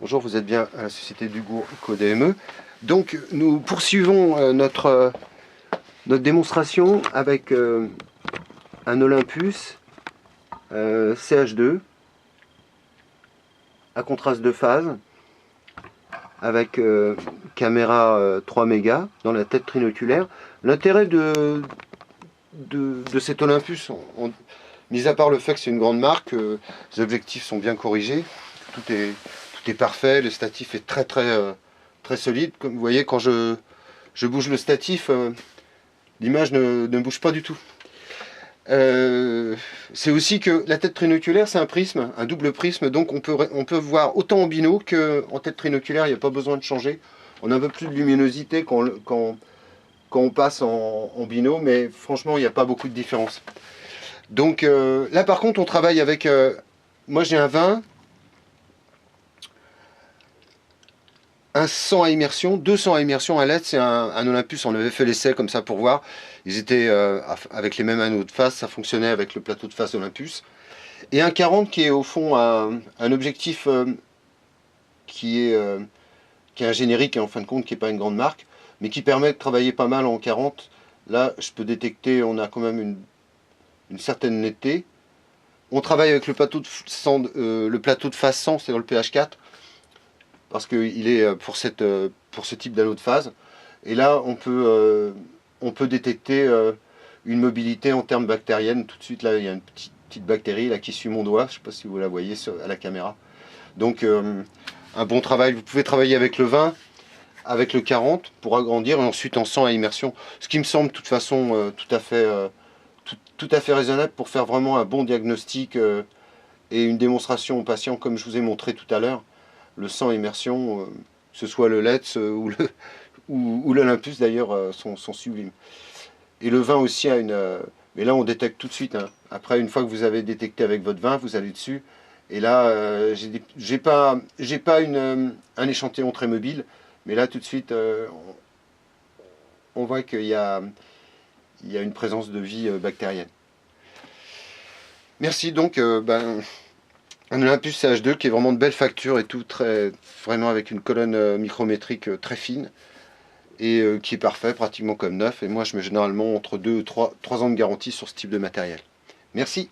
Bonjour, vous êtes bien à la Société d'Hugo EcoDME. Donc nous poursuivons notre démonstration avec un Olympus CH2 à contraste de phase avec caméra 3 mégas dans la tête trinoculaire. L'intérêt de cet Olympus, mis à part le fait que c'est une grande marque, les objectifs sont bien corrigés, tout est parfait, le statif est très solide. Comme vous voyez, quand je bouge le statif, l'image ne bouge pas du tout. C'est aussi que la tête trinoculaire, c'est un prisme, un double prisme, donc on peut voir autant en bino qu'en tête trinoculaire, il n'y a pas besoin de changer. On a un peu plus de luminosité quand on passe en bino, mais franchement, il n'y a pas beaucoup de différence. Donc là, par contre, on travaille avec... moi, j'ai un 20, un 100 à immersion, 200 à immersion, un LED, c'est un Olympus, on avait fait l'essai comme ça pour voir. Ils étaient avec les mêmes anneaux de face, ça fonctionnait avec le plateau de face Olympus. Et un 40 qui est au fond un objectif qui est un générique, et en fin de compte qui n'est pas une grande marque, mais qui permet de travailler pas mal en 40. Là, je peux détecter, on a quand même une certaine netteté. On travaille avec le plateau de face 100, c'est dans le PH4, parce qu'il est pour ce type d'anneau de phase. Et là, on peut détecter une mobilité en termes bactériennes. Tout de suite, là, il y a une petite bactérie là, qui suit mon doigt. Je ne sais pas si vous la voyez à la caméra. Donc, un bon travail. Vous pouvez travailler avec le 20, avec le 40 pour agrandir, et ensuite en 100 à immersion. Ce qui me semble de toute façon tout à fait raisonnable pour faire vraiment un bon diagnostic et une démonstration au patient, comme je vous ai montré tout à l'heure. Le 100 immersion, que ce soit le LEDS ou l'Olympus d'ailleurs, sont sublimes. Et le 20 aussi a une... mais là on détecte tout de suite. Hein. Après, une fois que vous avez détecté avec votre 20, vous allez dessus. Et là, j'ai pas un échantillon très mobile. Mais là tout de suite, on voit qu'il y a une présence de vie bactérienne. Merci donc. Un Olympus CH2 qui est vraiment de belle facture et tout, vraiment avec une colonne micrométrique très fine et qui est parfait, pratiquement comme neuf. Et moi, je mets généralement entre 2 et 3 ans de garantie sur ce type de matériel. Merci.